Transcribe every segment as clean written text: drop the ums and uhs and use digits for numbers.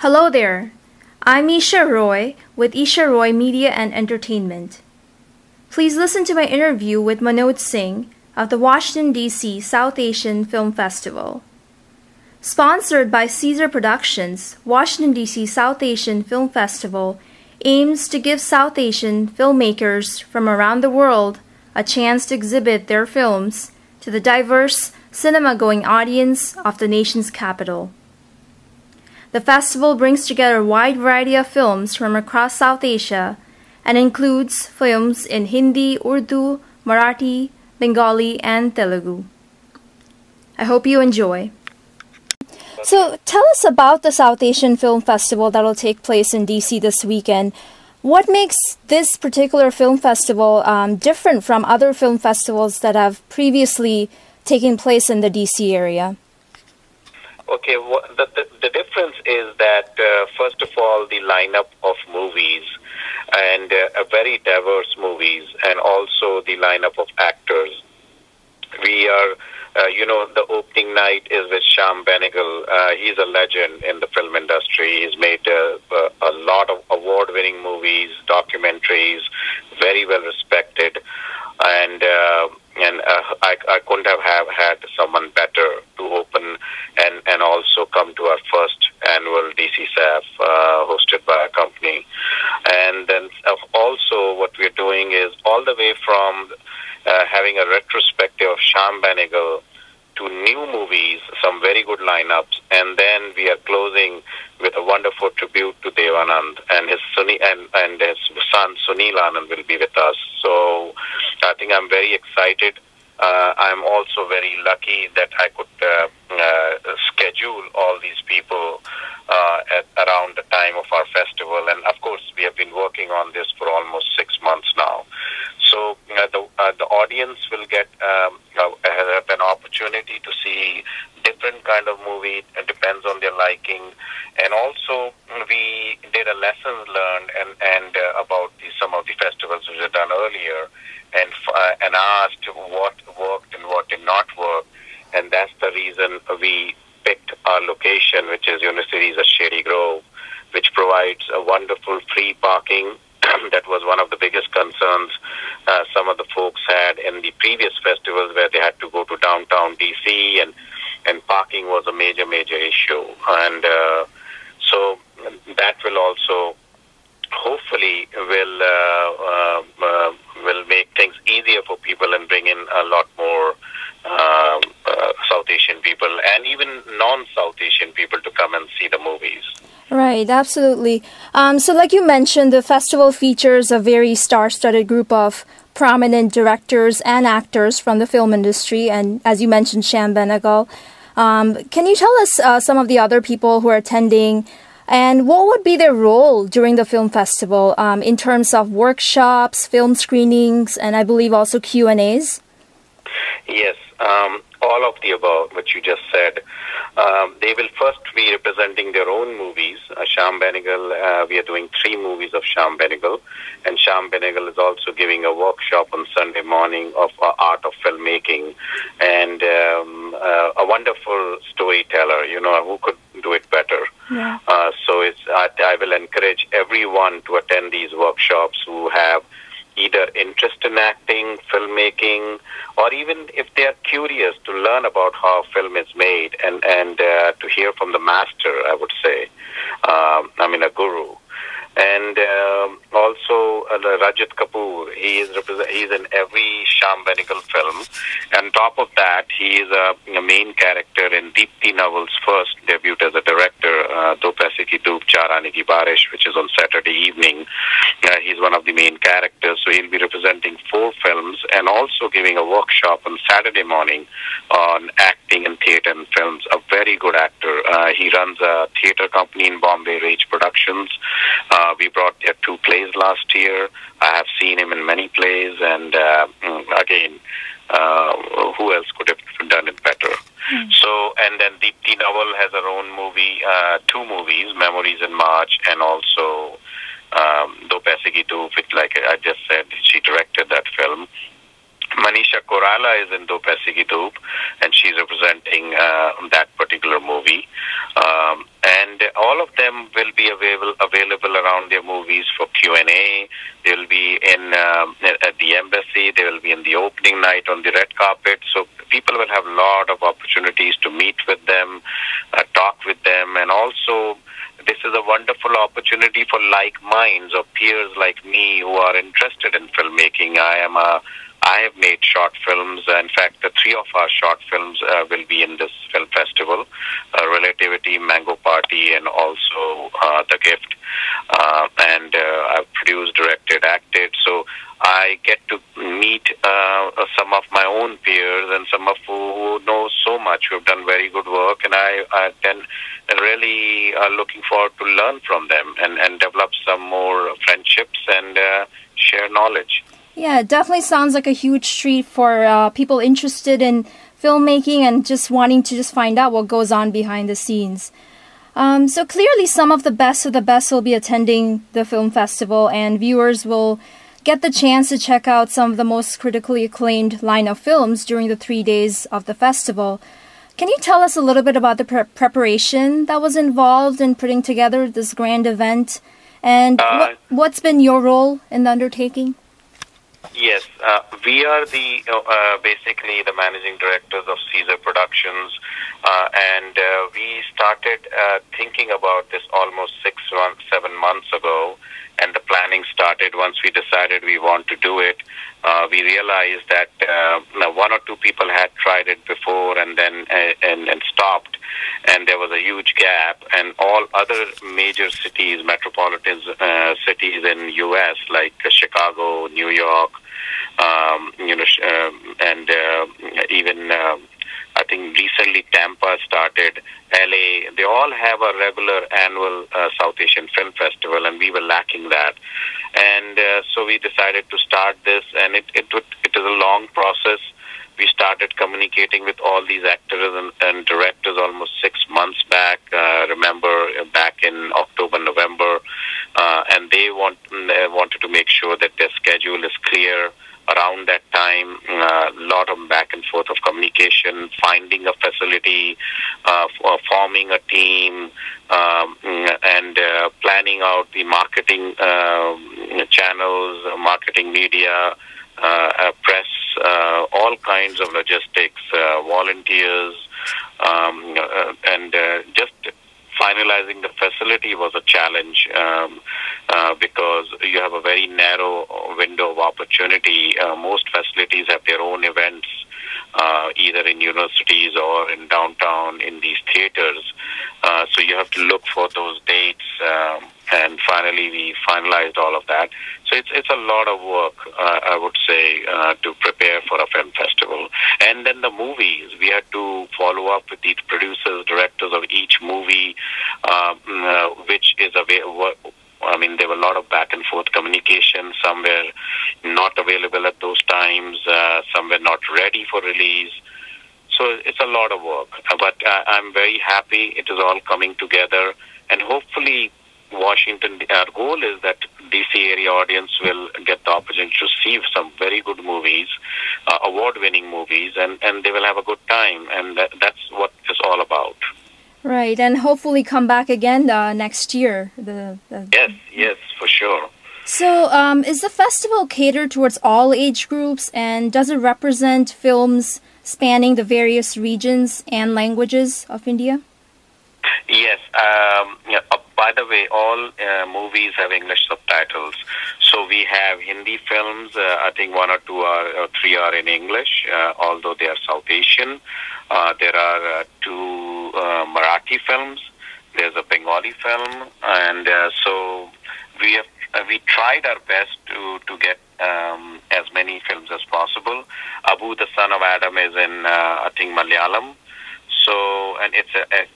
Hello there. I'm Isha Roy with Isha Roy Media and Entertainment. Please listen to my interview with Manoj Singh of the Washington, D.C. South Asian Film Festival. Sponsored by Caesar Productions, Washington, D.C. South Asian Film Festival aims to give South Asian filmmakers from around the world a chance to exhibit their films to the diverse cinema-going audience of the nation's capital. The festival brings together a wide variety of films from across South Asia and includes films in Hindi, Urdu, Marathi, Bengali, and Telugu. I hope you enjoy. So tell us about the South Asian Film Festival that will take place in DC this weekend. What makes this particular film festival different from other film festivals that have previously taken place in the DC area? Okay, the difference is that, first of all, the lineup of movies and a very diverse movies, and also the lineup of actors. We are, the opening night is with Shyam Benegal. He's a legend in the film industry. He's made a lot of award-winning movies, documentaries, very well respected, and I couldn't have had someone better to open and also come to our first annual DCSAF hosted by our company. And then also what we're doing is all the way from having a retrospective of Shyam Benegal to new movies, some very good lineups, and then we are closing with a wonderful tribute to Devanand, and his son Sunil Anand will be with us. So I think I'm very excited. I'm also very lucky that I could schedule all these people around the time of our festival, and of course we have been working on this for almost 6 months now. So the audience will get an opportunity to see different kind of movie. It depends on their liking, and also we did a lessons learned and about some of the festivals which were done earlier, and asked what worked and what did not work, and that's the reason we picked our location, which is University's Shady Grove, which provides a wonderful free parking. That was one of the biggest concerns some of the folks had in the previous festivals, where they had to go to downtown DC, and parking was a major issue. And so that will also hopefully will make things easier for people and bring in a lot more South Asian people and even non-South Asian people to come and see the movies. Right, absolutely. So like you mentioned, the festival features a very star-studded group of prominent directors and actors from the film industry, and as you mentioned, Shyam Benegal. Can you tell us some of the other people who are attending, and what would be their role during the film festival in terms of workshops, film screenings, and I believe also Q&As? Yes, all of the above, what you just said. They will first be representing their own movies. Shyam Benegal, we are doing 3 movies of Shyam Benegal, and Shyam Benegal is also giving a workshop on Sunday morning of art of filmmaking, and a wonderful storyteller, who could do it better. Yeah. So I will encourage everyone to attend these workshops who have either interest in acting, filmmaking, or even if they are curious to learn about how film is made and to hear from the master, I would say, a guru. And also Rajat Kapoor, he's in every Shyam Benegal film. And top of that, he is a main character in Deepti Naval's first debut as a director, Do Paise Ki Dhoop Char Aane Ki Barish, which is on Saturday evening. He's one of the main characters, so he'll be representing 4 films and also giving a workshop on Saturday morning on acting in theatre and films. A very good actor. He runs a theatre company in Bombay, Rage Productions. We brought their 2 plays last year. I have seen him in many plays, and again, who else could have done it better? So, and then Deepti Naval has her own movie, 2 movies, Memories in March, and also Do Paise Ki Dhoop, which, like I just said, she directed that film. Manisha Koirala is in Do Paise Ki Dhoop, and she's representing that particular movie. And and all of them will be available around their movies for Q&A. They will be at the embassy. They will be in the opening night on the red carpet. So people will have a lot of opportunities to meet with them, talk with them, and also this is a wonderful opportunity for like minds or peers like me who are interested in filmmaking. I have made short films. In fact, the 3 of our short films will be in this film festival: Relativity, Mango Party, and also The Gift. And I've produced, directed, acted. So I get to meet some of my own peers and some of who know so much, who have done very good work, and I then really are looking forward to learn from them and develop some more friendships and share knowledge. Yeah, it definitely sounds like a huge treat for people interested in filmmaking and just wanting to just find out what goes on behind the scenes. So clearly some of the best will be attending the film festival, and viewers will get the chance to check out some of the most critically acclaimed line of films during the 3 days of the festival. Can you tell us a little bit about the preparation that was involved in putting together this grand event, and what's been your role in the undertaking? Yes, we are basically the managing directors of Caesar Productions, and we started thinking about this almost 7 months ago, and the planning started once we decided we want to do it. We realized that 1 or 2 people had tried it before and then and stopped, and there was a huge gap. And all other major cities, metropolitan cities in U.S. like Chicago, New York, and even I think recently Tampa started, LA. They all have a regular annual South Asian Film Festival, and we were lacking that. And so we decided to start this, and it is a long process. We started communicating with all these actors and directors almost 6 months back. Remember, back in October, November, and they wanted to make sure that their schedule is clear. Around that time, a lot of back and forth of communication, finding a facility, forming a team, and planning out the marketing channels, marketing media, press, all kinds of logistics, volunteers, and just finalizing the facility was a challenge because you have a very narrow window of opportunity. Most facilities have their own events, either in universities or in downtown in these theaters. So you have to look for those dates, and finally we finalized all of that. So it's a lot of work, I would say, to prepare for a film festival. And then the movies, we had to follow up with the producers, directors of each movie, which is available. I mean, there were a lot of back and forth communication. Some were not available at those times. Some were not ready for release. So it's a lot of work. But I'm very happy it is all coming together. And hopefully, Washington, our goal is that DC area audience will get the opportunity to see some very good movies, award-winning movies, and they will have a good time. And that's what it's all about. Right, and hopefully come back again next year. Yes, for sure. So, is the festival catered towards all age groups, and does it represent films spanning the various regions and languages of India? Yes. By the way, all movies have English subtitles. So we have Hindi films. I think 1 or 2 or 3 are in English, although they are South Asian. There are 2 Marathi films. There's a Bengali film, and so we tried our best to get as many films as possible. Abu, the Son of Adam, is in I think Malayalam. So, and it's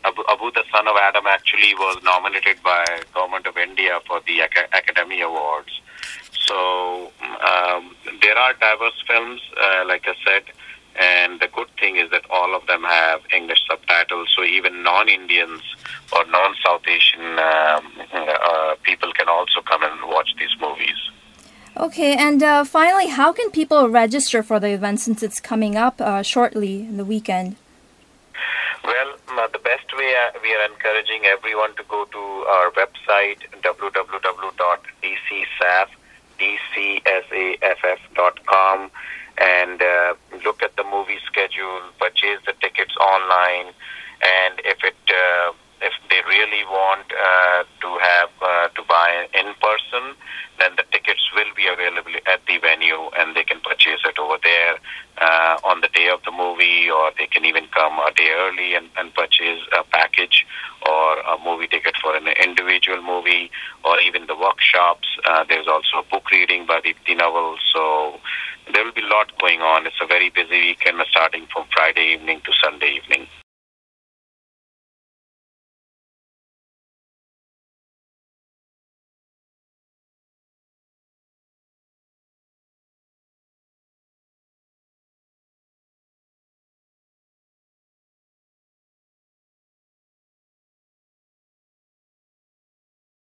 Abu, the Son of Adam, actually was nominated by Government of India for the Academy Awards. So there are diverse films, like I said, and the good thing is that all of them have English subtitles. So even non-Indians or non-South Asian people can also come and watch these movies. Okay, and finally, how can people register for the event since it's coming up shortly in the weekend? Well, the best way we are encouraging everyone to go to our website www.dcsaff.com and look at the movie schedule, purchase the tickets online, and if they really want to buy in person, then the tickets will be available at the venue, and they can purchase it over there on the day of the movie, or they can even come a day early and purchase a package or a movie ticket for an individual movie, or even the workshops. There's also a book reading by the novel, so there will be a lot going on. It's a very busy weekend starting from Friday evening to Sunday evening.